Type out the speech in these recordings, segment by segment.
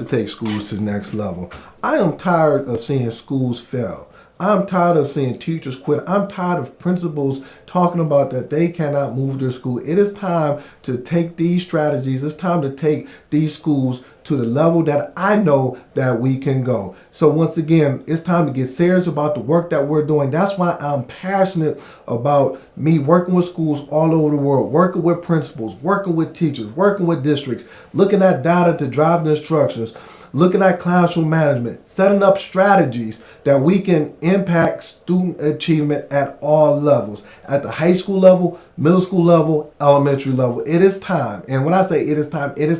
to take schools to the next level. I am tired of seeing schools fail. I'm tired of seeing teachers quit. I'm tired of principals talking about that they cannot move their school. It is time to take these strategies. It's time to take these schools to the level that I know that we can go. So once again, it's time to get serious about the work that we're doing. That's why I'm passionate about me working with schools all over the world, working with principals, working with teachers, working with districts, looking at data to drive the instructions, looking at classroom management, setting up strategies that we can impact student achievement at all levels, at the high school level, middle school level, elementary level. It is time. And when I say it is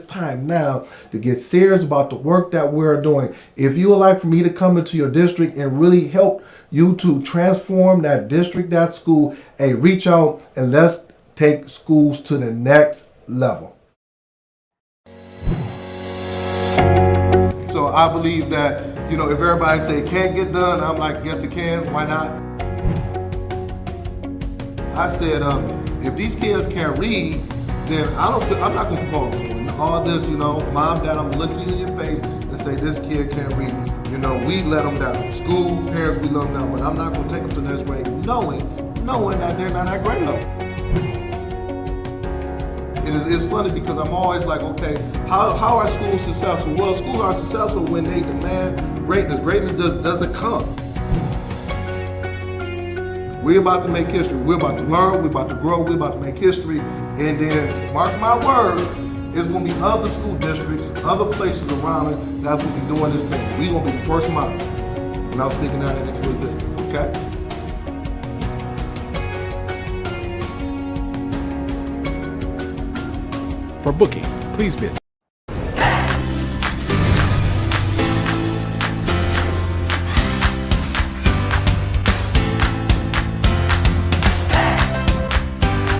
time now to get serious about the work that we're doing. If you would like for me to come into your district and really help you to transform that district, that school, hey, reach out and let's take schools to the next level. So I believe that, if everybody say it can't get done, I'm like, yes it can, why not? I said, if these kids can't read, then I'm not going to propose all this, mom, dad, I'm going to look you in your face and say this kid can't read. We let them down. School, parents, we let them down, but I'm not going to take them to the next grade knowing that they're not at grade level. It's funny because I'm always like, okay, how are schools successful? Well, schools are successful when they demand greatness. Greatness doesn't come. We're about to make history. We're about to learn. We're about to grow. We're about to make history. And then, mark my words, it's going to be other school districts, other places around it that's going to be doing this thing. We're going to be the first model. And I'm speaking that into existence, okay? For booking, please visit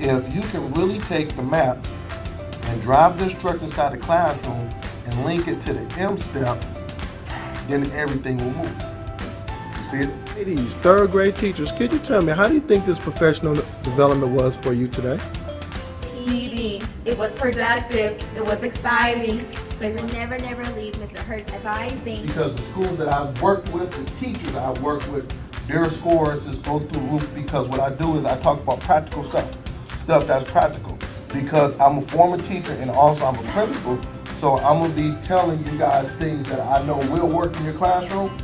if you can really take the map and drive the instructor inside the classroom and link it to the M step, then everything will move. You see it? Ladies, third grade teachers, could you tell me, how do you think this professional development was for you today? It was productive, it was exciting, but we'll never leave Mr. Hurt's advising. Because the schools that I've worked with, the teachers I've worked with, their scores just go through the roof because what I do is I talk about practical stuff that's practical. Because I'm a former teacher and also I'm a principal, so I'm gonna be telling you guys things that I know will work in your classroom.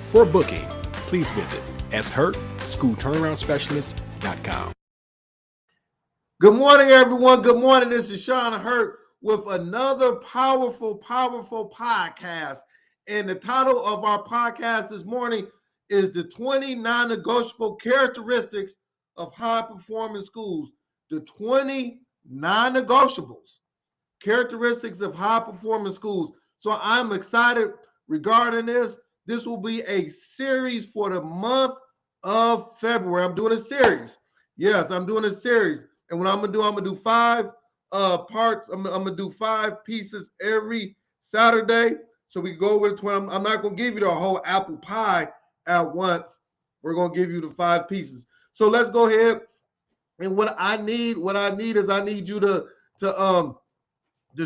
For booking, please visit shurtschoolturnaroundspecialist.com. Good morning, everyone. Good morning. This is Sean Hurt with another powerful podcast. And the title of our podcast this morning is the 20 non-negotiable characteristics of high-performing schools. The 20 non-negotiables characteristics of high-performing schools. So I'm excited regarding this. This will be a series for the month of February. I'm doing a series. Yes, I'm doing a series. And what I'm gonna do 5 parts. I'm gonna do 5 pieces every Saturday. So we go over the 20. I'm not gonna give you the whole apple pie at once. We're gonna give you the 5 pieces. So let's go ahead. And what I need is I need you to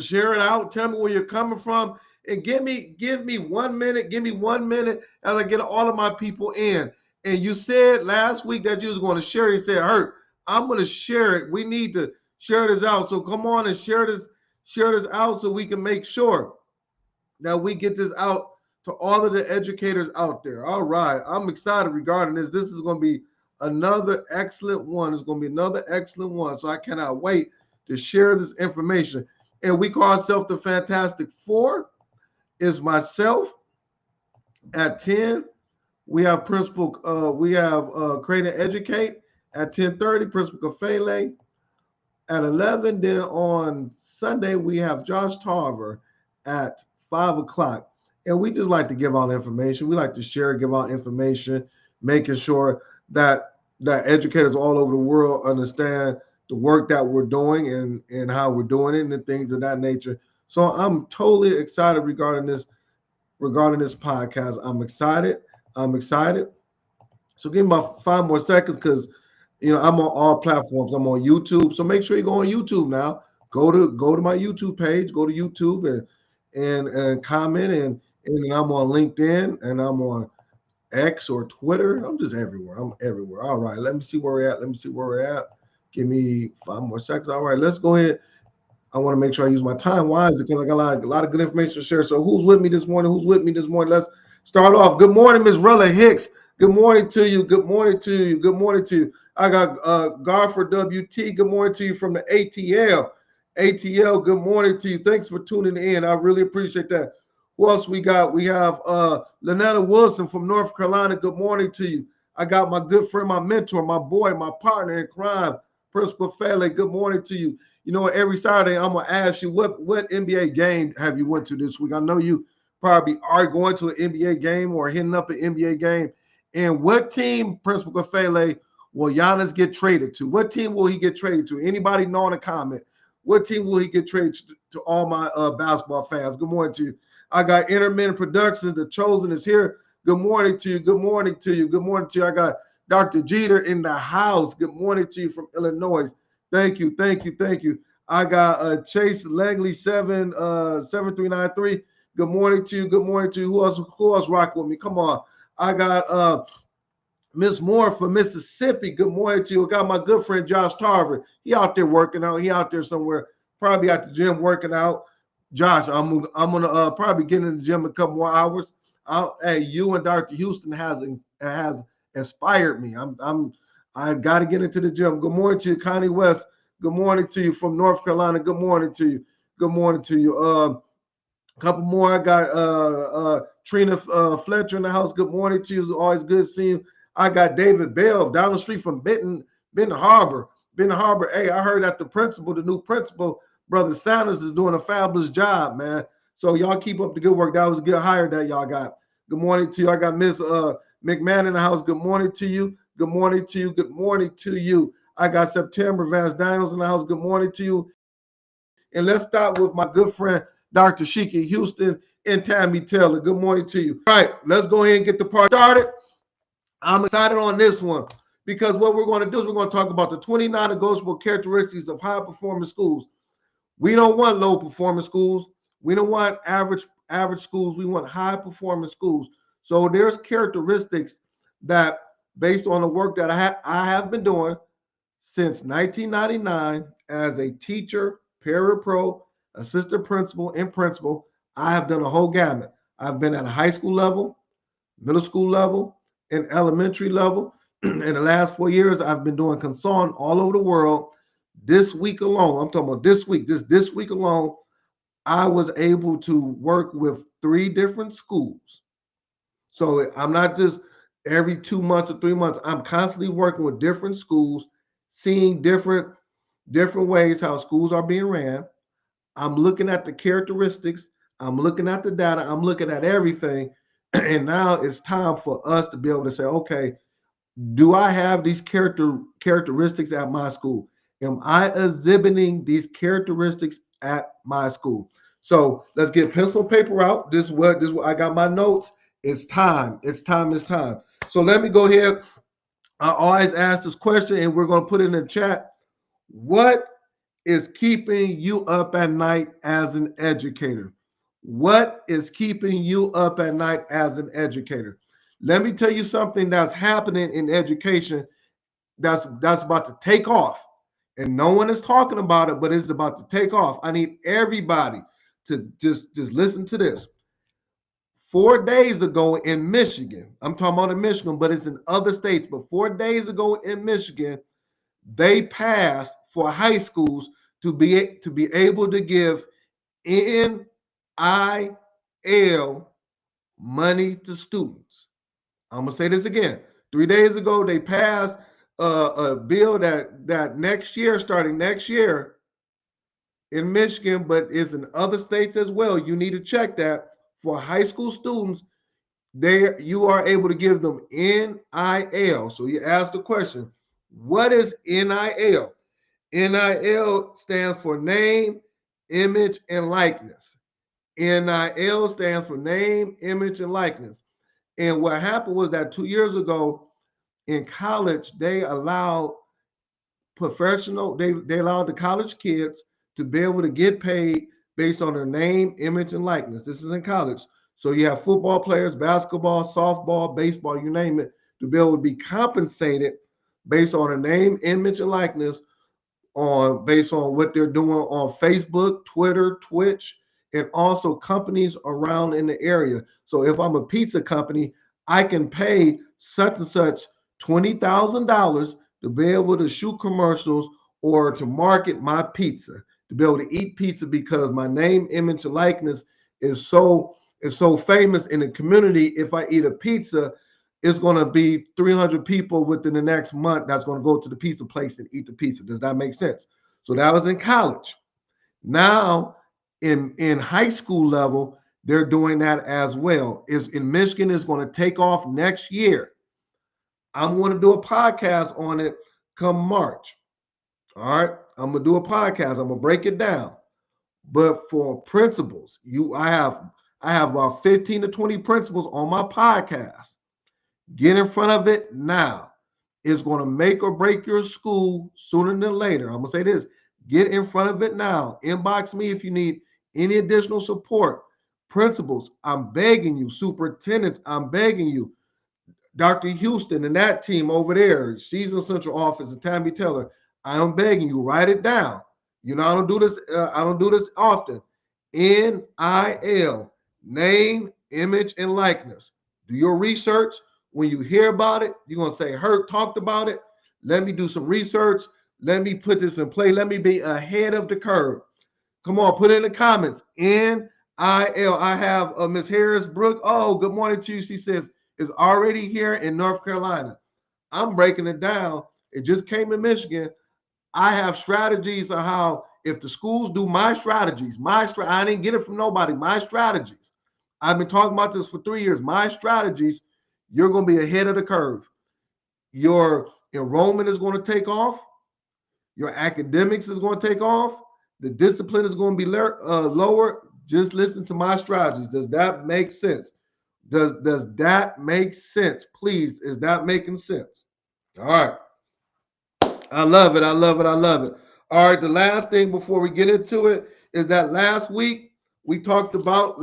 share it out. Tell me where you're coming from. And give me 1 minute. Give me 1 minute as I get all of my people in. And you said last week that you was going to share. You said, Hurt, I'm going to share it. We need to share this out. So come on and share this out so we can make sure that we get this out to all of the educators out there. All right. I'm excited regarding this. This is going to be another excellent one. It's going to be another excellent one. So I cannot wait to share this information. And we call ourselves the Fantastic Four. Is myself at 10. We have Principal, Create and Educate at 10:30, Principal Kafele at 11. Then on Sunday, we have Josh Tarver at 5 o'clock. And we just like to give out information. We like to share, give out information, making sure that educators all over the world understand the work that we're doing and how we're doing it and things of that nature. So I'm totally excited regarding this podcast. I'm excited. So give me about 5 more seconds because I'm on all platforms. I'm on YouTube. So make sure you go on YouTube now. Go to my YouTube page, go to YouTube and comment and I'm on LinkedIn and I'm on X or Twitter. I'm just everywhere. I'm everywhere. All right. Let me see where we're at. Let me see where we're at. Give me 5 more seconds. All right, let's go ahead. I want to make sure I use my time wisely because I got a lot of good information to share. So who's with me this morning? Who's with me this morning? Let's start off. Good morning, Ms. Rella Hicks. Good morning to you. Good morning to you. Good morning to you. I got Garfer WT. Good morning to you from the ATL. ATL, good morning to you. Thanks for tuning in. I really appreciate that. Who else we got? We have Lynetta Wilson from North Carolina. Good morning to you. I got my good friend, my mentor, my boy, my partner in crime, Principal Fele. Good morning to you. Every Saturday I'm gonna ask you what NBA game have you went to this week? I know you probably are going to an NBA game or hitting up an NBA game. And what team, Principal Kafele, will Giannis get traded to? What team will he get traded to? Anybody know in the comment? What team will he get traded to all my basketball fans? Good morning to you. I got Intermittent Productions. The Chosen is here. Good morning to you. Good morning to you. Good morning to you. I got Dr. Jeter in the house. Good morning to you from Illinois. Thank you, thank you, thank you. I got Chase Langley 7393. Good morning to you. Good morning to you. Who else rock with me? Come on. I got Miss Moore from Mississippi. Good morning to you. I got my good friend Josh Tarver. He out there working out. He out there somewhere, probably at the gym working out. Josh, I'm gonna probably get in the gym a couple more hours. Hey, you and Dr. Houston has inspired me. I got to get into the gym. Good morning to you, Connie West. Good morning to you from North Carolina. Good morning to you. Good morning to you. A couple more. I got Trina Fletcher in the house. Good morning to you. It's always good seeing you. I got David Bell down the street from Benton Harbor. Benton Harbor. Hey, I heard that the new principal, Brother Sanders, is doing a fabulous job, man. So y'all keep up the good work. That was a good hire that y'all got. Good morning to you. I got Miss McMahon in the house. Good morning to you. Good morning to you. Good morning to you. I got September Vance Daniels in the house. Good morning to you. And let's start with my good friend, Dr. Sheikah Houston and Tammy Taylor. Good morning to you. All right, let's go ahead and get the party started. I'm excited on this one because what we're going to do is we're going to talk about the 29 negotiable characteristics of high performing schools. We don't want low performing schools. We don't want average schools. We want high performing schools. So there's characteristics that, based on the work that I have been doing since 1999 as a teacher, parapro, assistant principal, and principal, I have done a whole gamut. I've been at a high school level, middle school level, and elementary level. In the last 4 years, I've been doing consulting all over the world. This week alone, I'm talking about this week, this week alone, I was able to work with 3 different schools. So I'm not just every 2 months or 3 months. I'm constantly working with different schools, seeing different ways how schools are being ran. I'm looking at the characteristics. I'm looking at the data. I'm looking at everything. And now it's time for us to be able to say, okay, do I have these characteristics at my school? Am I exhibiting these characteristics at my school? So let's get pencil and paper out. This is what I got my notes. It's time. It's time. It's time. So let me go ahead. I always ask this question, and we're going to put it in the chat. What is keeping you up at night as an educator? What is keeping you up at night as an educator? Let me tell you something that's happening in education that's about to take off. And no one is talking about it, but it's about to take off. I need everybody to just listen to this. 4 days ago in Michigan, I'm talking about in Michigan, but it's in other states, but 4 days ago in Michigan, they passed for high schools to be able to give NIL money to students. I'm gonna say this again. 3 days ago, they passed a bill that next year, starting next year in Michigan, but is in other states as well. You need to check that for high school students. There, you are able to give them NIL. So you ask the question, what is NIL? NIL stands for name, image, and likeness. NIL stands for name, image, and likeness. And what happened was that 2 years ago, In college, they allow they allow the college kids to be able to get paid based on their name, image, and likeness. This is in college. So you have football players, basketball, softball, baseball, you name it, to be able to be compensated based on their name, image, and likeness on based on what they're doing on Facebook, Twitter, Twitch, and also companies around in the area. So if I'm a pizza company, I can pay such and such $20,000 to be able to shoot commercials or to market my pizza, to be able to eat pizza because my name, image, and likeness is so famous in the community. If I eat a pizza, it's going to be 300 people within the next month that's going to go to the pizza place and eat the pizza. Does that make sense? So that was in college. Now, in high school level, they're doing that as well. Is in Michigan is going to take off next year. I'm going to do a podcast on it come March. All right, I'm going to do a podcast. I'm going to break it down. But for principles, I have about 15 to 20 principles on my podcast. Get in front of it now. It's going to make or break your school sooner than later. I'm going to say this. Get in front of it now. Inbox me if you need any additional support. Principals, I'm begging you. Superintendents, I'm begging you. Dr. Houston and that team over there, she's in central office, and Tammy Taylor, I am begging you, write it down. You know, I don't do this. I don't do this often. NIL, name, image, and likeness. Do your research. When you hear about it, you're gonna say, "Hurt talked about it." Let me do some research. Let me put this in play. Let me be ahead of the curve. Come on, put it in the comments. NIL. I have Miss Harris Brooke. Oh, good morning to you. She says is already here in North Carolina. I'm breaking it down. It just came in Michigan. I have strategies on how if the schools do my strategies, I didn't get it from nobody. My strategies. I've been talking about this for 3 years. My strategies. You're going to be ahead of the curve. Your enrollment is going to take off. Your academics is going to take off. The discipline is going to be lower. Just listen to my strategies. Does that make sense? Does that make sense? Please, is that making sense? All right. I love it. I love it. I love it. All right. The last thing before we get into it is that last week we talked about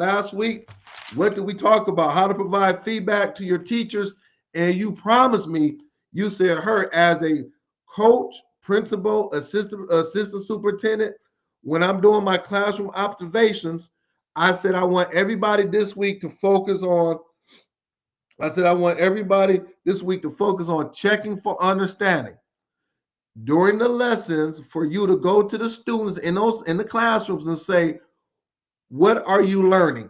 what did we talk about? How to provide feedback to your teachers. And you promised me, you said her as a coach, principal, assistant superintendent, when I'm doing my classroom observations, I said I want everybody this week to focus on checking for understanding during the lessons for you to go to the students in the classrooms and say, what are you learning?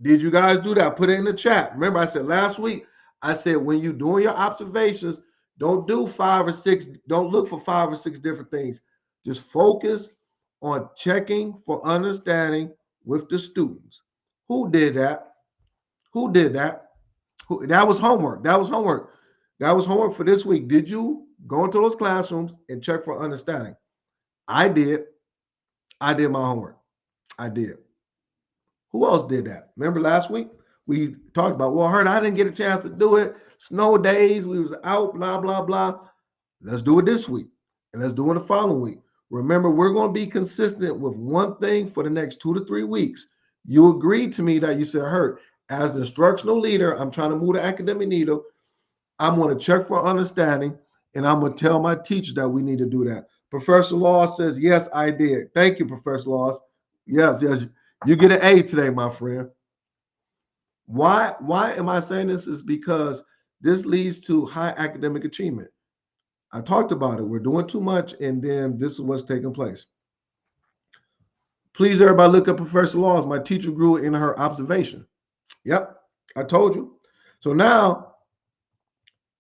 Did you guys do that? Put it in the chat. Remember, I said last week, I said when you're doing your observations, don't look for 5 or 6 different things. Just focus on checking for understanding with the students. Who did that? Who did that? That was homework. That was homework. That was homework for this week. Did you go into those classrooms and check for understanding? I did. I did my homework. I did. Who else did that? Remember last week we talked about, well, Hurt, I didn't get a chance to do it. Snow days, we was out, blah, blah, blah. Let's do it this week. And let's do it the following week. Remember, we're going to be consistent with one thing for the next 2 to 3 weeks. You agreed to me that you said, Hurt, as the instructional leader, I'm trying to move the academic needle. I'm going to check for understanding, and I'm going to tell my teacher that we need to do that. Professor Law says, yes, I did. Thank you, Professor Laws. Yes, yes. You get an A today, my friend. Why am I saying this? Is because this leads to high academic achievement. I talked about it. We're doing too much, and then this is what's taking place. Please, everybody, look up Professor Laws. My teacher grew in her observation. Yep, I told you. So now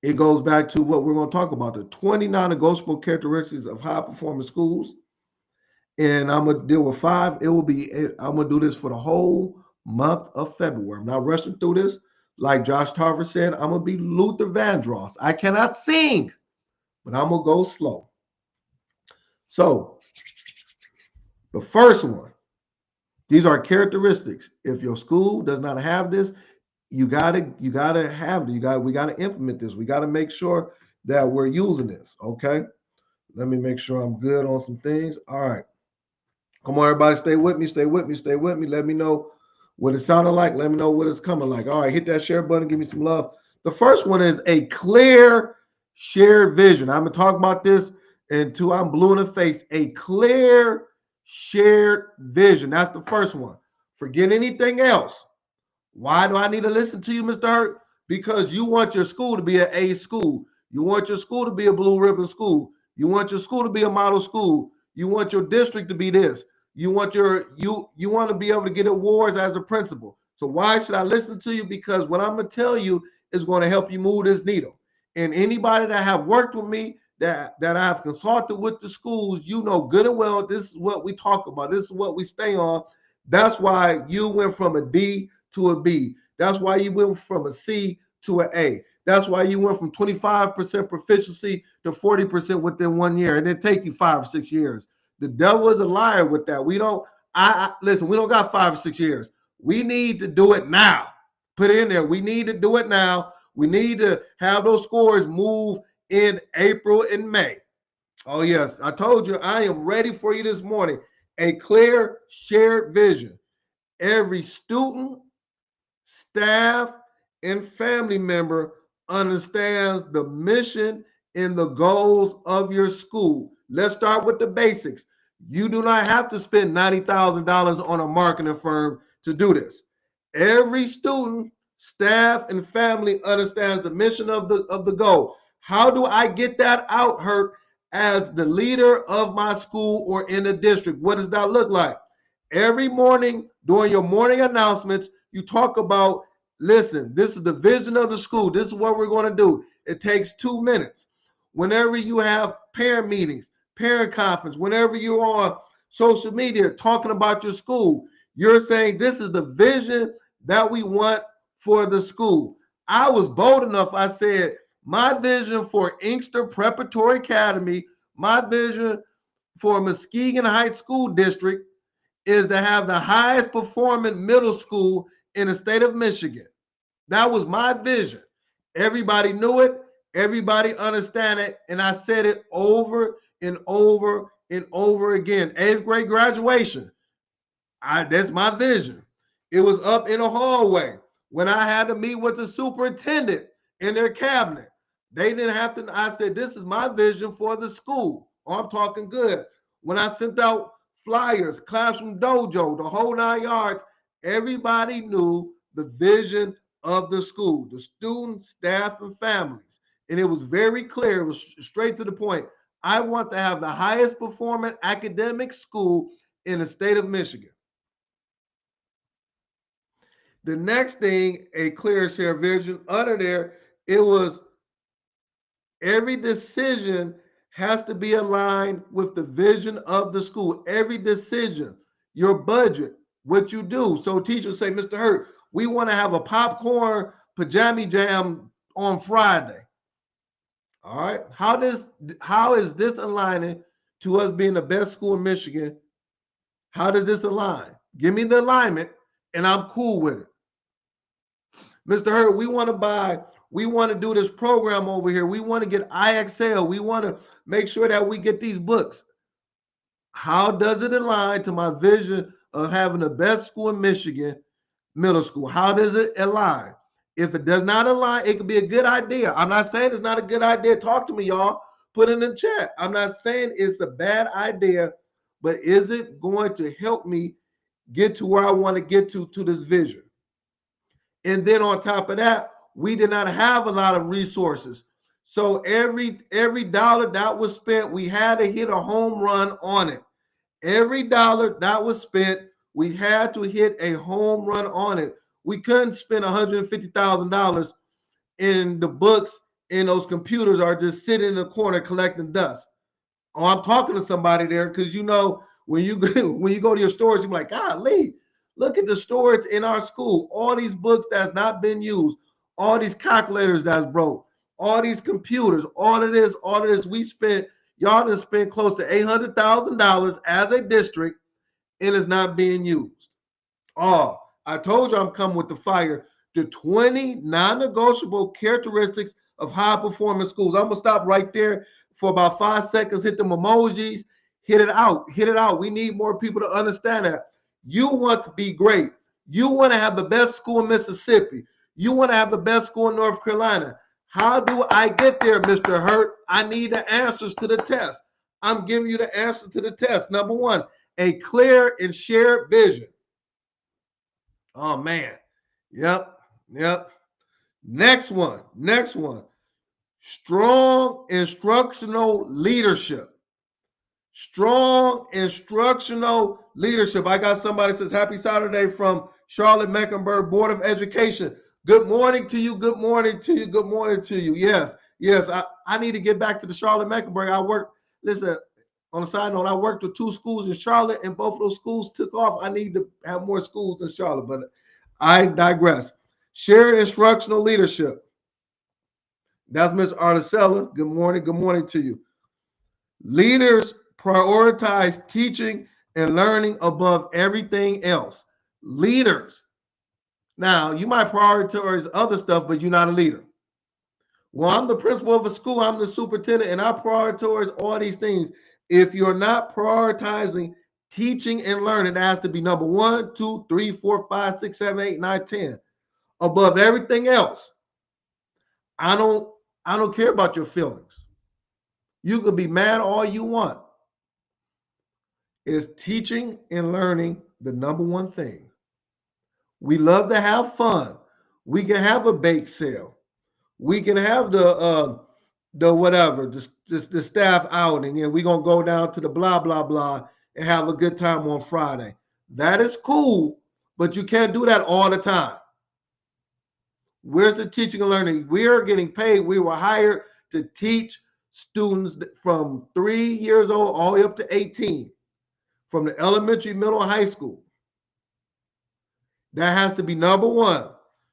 it goes back to what we're going to talk about, the 29 negotiable characteristics of high performing schools. And I'm going to deal with 5. I'm going to do this for the whole month of February. I'm not rushing through this. Like Josh Tarver said, I'm going to be Luther Vandross. I cannot sing, but I'm going to go slow. So the first one, these are characteristics. If your school does not have this, you gotta have it. We gotta implement this. We gotta make sure that we're using this. Okay. Let me make sure I'm good on some things. All right. Come on, everybody, stay with me, stay with me, stay with me. Let me know what it sounded like. Let me know what it's coming like. All right, hit that share button. Give me some love. The first one is a clear shared vision. I'm gonna talk about this until I'm blue in the face. A clear shared vision. That's the first one. Forget anything else. Why do I need to listen to you, Mr. Hurt? Because you want your school to be an A school. You want your school to be a blue ribbon school. You want your school to be a model school. You want your district to be this. You want to be able to get awards as a principal. So why should I listen to you? Because what I'm gonna tell you is going to help you move this needle. And anybody that have worked with me, that I have consulted with the schools, you know good and well this is what we talk about. This is what we stay on. That's why you went from a D to a B. That's why you went from a C to an A. That's why you went from 25% proficiency to 40% within 1 year. And it take you 5 or 6 years. The devil is a liar with that. We don't, listen, we don't got 5 or 6 years. We need to do it now. Put it in there. We need to do it now. We need to have those scores move in April and May. Oh, yes. I told you I am ready for you this morning. A clear shared vision. Every student, staff, and family member understands the mission and the goals of your school. Let's start with the basics. You do not have to spend $90,000 on a marketing firm to do this. Every student, staff, and family understands the mission of the goal. How do I get that out, Hurt, as the leader of my school or in the district? What does that look like? Every morning during your morning announcements, you talk about, listen, this is the vision of the school. This is what we're going to do. It takes 2 minutes. Whenever you have parent meetings, parent conference, whenever you're on social media talking about your school, you're saying this is the vision that we want for the school. I was bold enough. I said, my vision for Inkster Preparatory Academy, my vision for Muskegon Heights School District is to have the highest performing middle school in the state of Michigan. That was my vision. Everybody knew it. Everybody understand it. And I said it over and over and over again. 8th grade graduation. That's my vision. It was up in a hallway when I had to meet with the superintendent in their cabinet. They didn't have to. I said, this is my vision for the school. Oh, I'm talking good. When I sent out flyers, classroom dojo, the whole 9 yards, everybody knew the vision of the school, the students, staff, and families. And it was very clear. It was straight to the point. I want to have the highest performing academic school in the state of Michigan. The next thing, a clear share vision under there, it was every decision has to be aligned with the vision of the school. Every decision, your budget, what you do. So teachers say, Mr. Hurt, we want to have a popcorn pajama jam on Friday. All right. How is this aligning to us being the best school in Michigan? How does this align? Give me the alignment and I'm cool with it. Mr. Hurt, we want to do this program over here. We want to get IXL. We want to make sure that we get these books. How does it align to my vision of having the best school in Michigan, middle school? How does it align? If it does not align, it could be a good idea. I'm not saying it's not a good idea. Talk to me, y'all. Put it in the chat. I'm not saying it's a bad idea, but is it going to help me get to where I want to get to this vision? And then on top of that, we did not have a lot of resources. So every dollar that was spent, we had to hit a home run on it. Every dollar that was spent, we had to hit a home run on it. We couldn't spend $150,000 in the books and those computers are just sitting in the corner collecting dust. Oh, I'm talking to somebody there because when you go to your stores, you're like, golly, look at the storage in our school. All these books that's not been used, all these calculators that's broke, all these computers, all of this. Y'all done spent close to $800,000 as a district and it's not being used. Oh, I told you I'm coming with the fire. The 20 non-negotiable characteristics of high-performing schools. I'm going to stop right there for about 5 seconds, hit them emojis, hit it out, hit it out. We need more people to understand that. You want to be great. You want to have the best school in Mississippi. You want to have the best school in North Carolina. How do I get there, Mr. Hurt? I need the answers to the test. I'm giving you the answer to the test. Number one, a clear and shared vision. Oh, man. Yep. Next one. Strong instructional leadership. Strong instructional leadership. I got somebody that says, happy Saturday from Charlotte Mecklenburg Board of Education. Good morning to you. Good morning to you. Good morning to you. Yes. I need to get back to the Charlotte Mecklenburg. Listen, on a side note, I worked with 2 schools in Charlotte, and both of those schools took off. I need to have more schools in Charlotte, but I digress. Shared instructional leadership. That's Ms. Articella. Good morning. Good morning to you. Leaders prioritize teaching and learning above everything else. Leaders. Now, you might prioritize other stuff, but you're not a leader. Well, I'm the principal of a school. I'm the superintendent, and I prioritize all these things. If you're not prioritizing teaching and learning, it has to be number 1, 2, 3, 4, 5, 6, 7, 8, 9, 10. Above everything else. I don't care about your feelings. You can be mad all you want. Is teaching and learning the number one thing? We love to have fun. We can have a bake sale. We can have the whatever, the staff outing, and we're gonna go down to the blah blah blah and have a good time on Friday. That is cool, but you can't do that all the time. Where's the teaching and learning? We are getting paid. We were hired to teach students from 3 years old all the way up to 18, from the elementary, middle, and high school. That has to be number 1.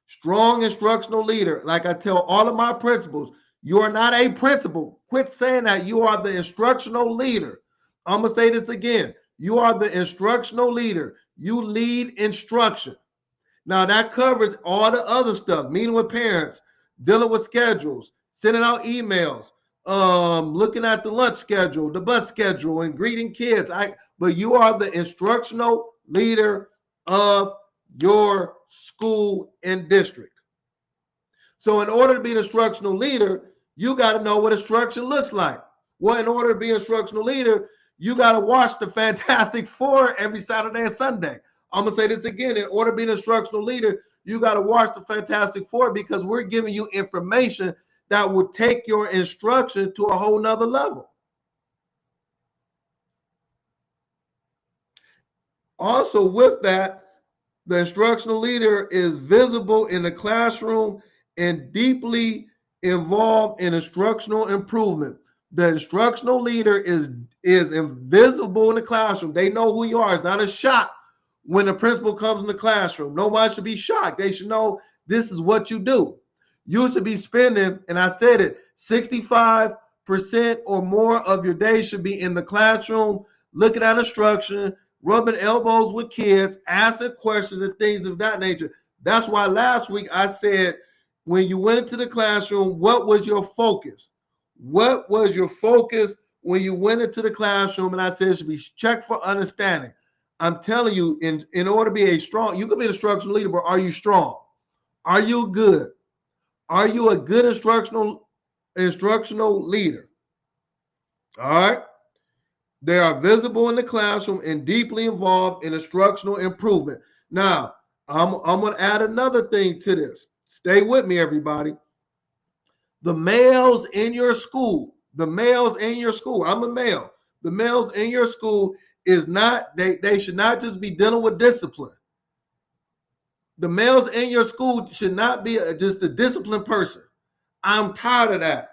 Strong instructional leader. Like I tell all of my principals, you are not a principal. Quit saying that. You are the instructional leader. I'm going to say this again. You are the instructional leader. You lead instruction. Now, that covers all the other stuff, meeting with parents, dealing with schedules, sending out emails, looking at the lunch schedule, the bus schedule, and greeting kids. But you are the instructional leader of your school and district. So in order to be an instructional leader, you got to know what instruction looks like. Well, in order to be an instructional leader, you got to watch the Fantastic Four every Saturday and Sunday. I'm going to say this again. In order to be an instructional leader, you got to watch the Fantastic Four, because we're giving you information that will take your instruction to a whole nother level. Also, with that, the instructional leader is visible in the classroom and deeply involved in instructional improvement. The instructional leader is invisible in the classroom. They know who you are. It's not a shock when the principal comes in the classroom. Nobody should be shocked. They should know this is what you do. You should be spending, and I said it, 65% or more of your day should be in the classroom, looking at instruction, rubbing elbows with kids, asking questions and things of that nature. That's why last week I said, when you went into the classroom, what was your focus? What was your focus when you went into the classroom? And I said it should be checked for understanding. I'm telling you, in order to be a strong, you can be an instructional leader, but are you strong? Are you good? Are you a good instructional leader? All right. They are visible in the classroom and deeply involved in instructional improvement. Now, I'm going to add another thing to this. Stay with me, everybody. The males in your school, I'm a male. The males in your school is not, they should not just be dealing with discipline. The males in your school should not be just a disciplined person. I'm tired of that.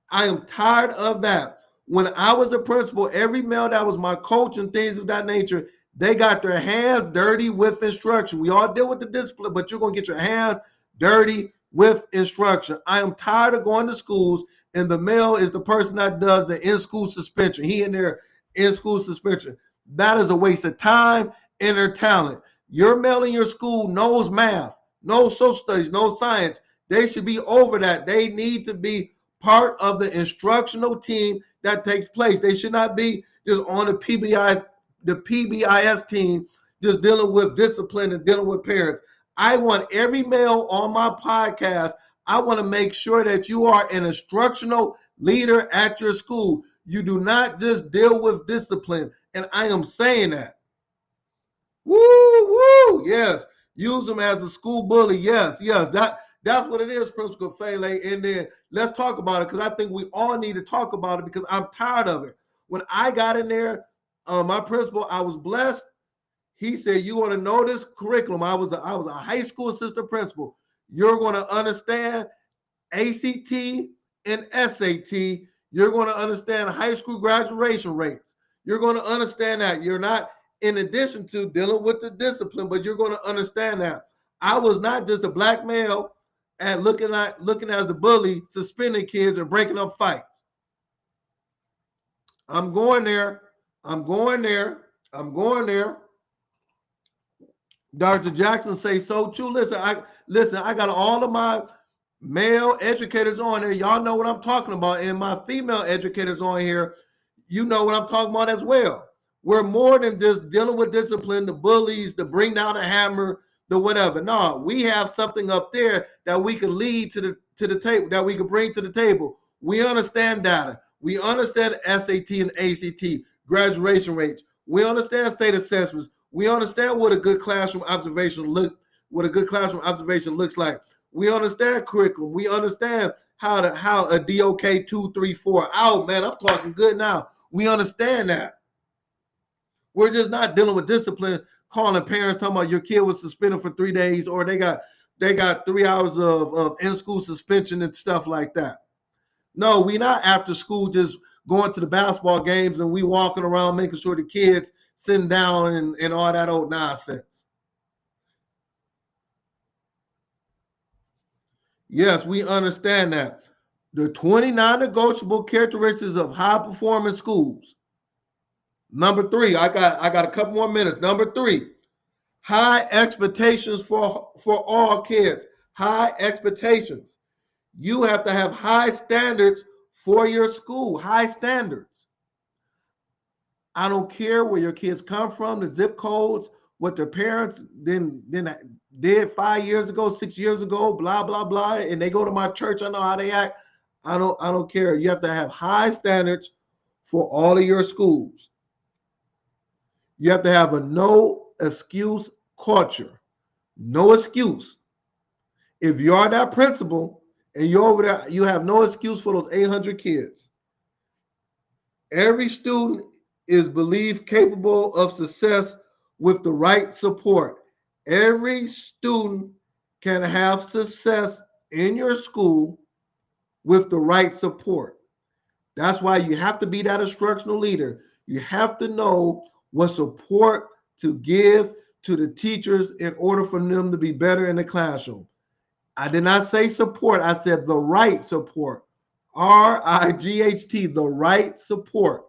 I am tired of that. When I was a principal, every male that was my coach and things of that nature, they got their hands dirty with instruction. We all deal with the discipline, but you're going to get your hands dirty with instruction. I am tired of going to schools and the male is the person that does the in-school suspension. He in there in-school suspension. That is a waste of time and their talent. Your male in your school knows math, no social studies, no science. They should be over that. They need to be part of the instructional team that takes place. They should not be just on the PBIS team, just dealing with discipline and dealing with parents. I want every male on my podcast. I want to make sure that you are an instructional leader at your school. You do not just deal with discipline. And I am saying that. Woo, woo, yes. Use them as a school bully. Yes, yes. That's what it is, Principal Fele. And then let's talk about it, because I think we all need to talk about it, because I'm tired of it. When I got in there, my principal, I was blessed. He said, "You want to know this curriculum?" I was a high school assistant principal. You're going to understand ACT and SAT. You're going to understand high school graduation rates. You're going to understand that. You're not, in addition to dealing with the discipline, but you're going to understand that. I was not just a black male and looking as the bully, suspending kids and breaking up fights. I'm going there. I'm going there. I'm going there. Dr. Jackson say so true. Listen, I got all of my male educators on there. Y'all know what I'm talking about. And my female educators on here, you know what I'm talking about as well. We're more than just dealing with discipline, the bullies, the bring down a hammer, the whatever. No, we have something up there that we can lead to the table, that we can bring to the table. We understand data. We understand SAT and ACT, graduation rates. We understand state assessments. We understand what a good classroom observation looks like. We understand curriculum. We understand how a DOK 234. Oh man, I'm talking good now. We understand that. We're just not dealing with discipline, calling parents talking about your kid was suspended for 3 days, or they got 3 hours of in-school suspension and stuff like that. No, we not after school just going to the basketball games and we walking around making sure the kids sitting down and all that old nonsense. Yes, we understand that. The 29 negotiable characteristics of high performing schools. Number 3, I got a couple more minutes. Number 3, high expectations for all kids. High expectations. You have to have high standards for your school. High standards. I don't care where your kids come from, the zip codes, what their parents then did 5 years ago, 6 years ago, blah blah blah, and they go to my church. I know how they act. I don't care. You have to have high standards for all of your schools. You have to have a no excuse culture. No excuse. If you are that principal and you're over there, you have no excuse for those 800 kids. Every student is believed capable of success with the right support. Every student can have success in your school with the right support. That's why you have to be that instructional leader. You have to know what support to give to the teachers in order for them to be better in the classroom. I did not say support. I said the right support. RIGHT, the right support.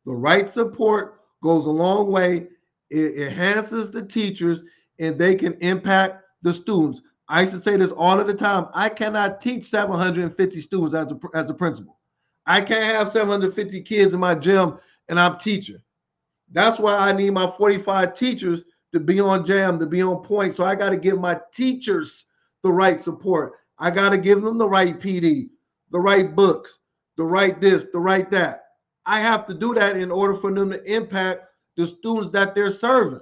The right support goes a long way. It enhances the teachers and they can impact the students. I used to say this all of the time. I cannot teach 750 students as a principal. I can't have 750 kids in my gym and I'm teaching. That's why I need my 45 teachers to be on jam, to be on point. So I got to give my teachers the right support. I got to give them the right PD, the right books, the right this, the right that. I have to do that in order for them to impact the students that they're serving.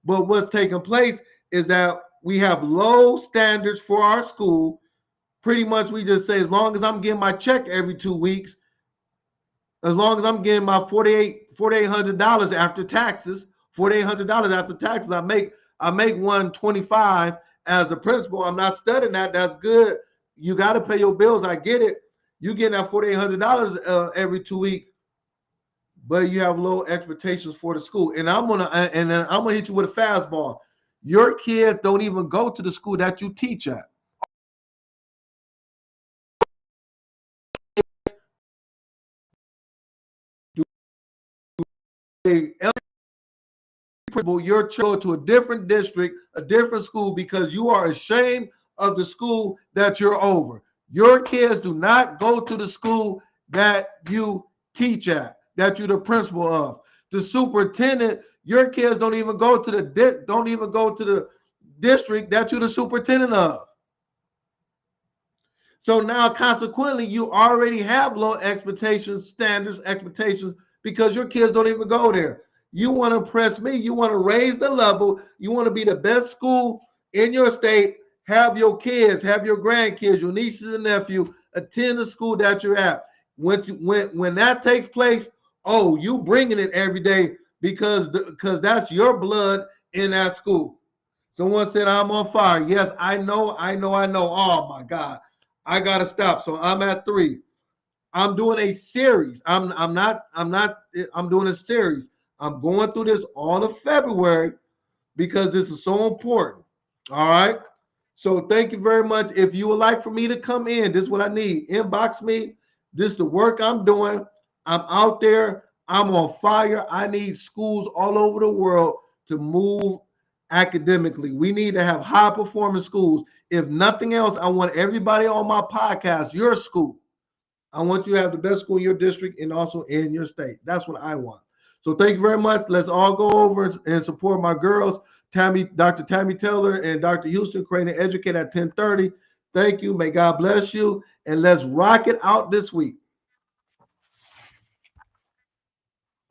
But what's taking place is that we have low standards for our school. Pretty much we just say, as long as I'm getting my check every 2 weeks, as long as I'm getting my $4,800 after taxes, $4,800 after taxes, I make $125 as a principal. I'm not studying that. That's good. You got to pay your bills. I get it. You getting that $4,800 every 2 weeks, but you have low expectations for the school. And I'm gonna hit you with a fastball. Your kids don't even go to the school that you teach at. principal, your child go to a different district, a different school, because you are ashamed of the school that you're over. Your kids do not go to the school that you teach at, that you're the principal of. The superintendent, your kids don't even go to the district that you're the superintendent of. So now, consequently, you already have low expectations, standards, expectations, because your kids don't even go there. You want to impress me. You want to raise the level. You want to be the best school in your state. Have your kids, have your grandkids, your nieces and nephews attend the school that you're at. When that takes place, oh, you bringing it every day because that's your blood in that school. Someone said I'm on fire. Yes, I know. Oh my God. I gotta stop. So I'm at 3. I'm doing a series. I'm doing a series. I'm going through this all of February because this is so important. All right. So thank you very much. If you would like for me to come in, this is what I need. Inbox me. This is the work I'm doing. I'm out there. I'm on fire. I need schools all over the world to move academically. We need to have high performing schools. If nothing else, I want everybody on my podcast, your school. I want you to have the best school in your district and also in your state. That's what I want. So thank you very much. Let's all go over and support my girls, Dr. Tammy Taylor and Dr. Houston, creating Educate at 10:30. Thank you. May God bless you. And let's rock it out this week.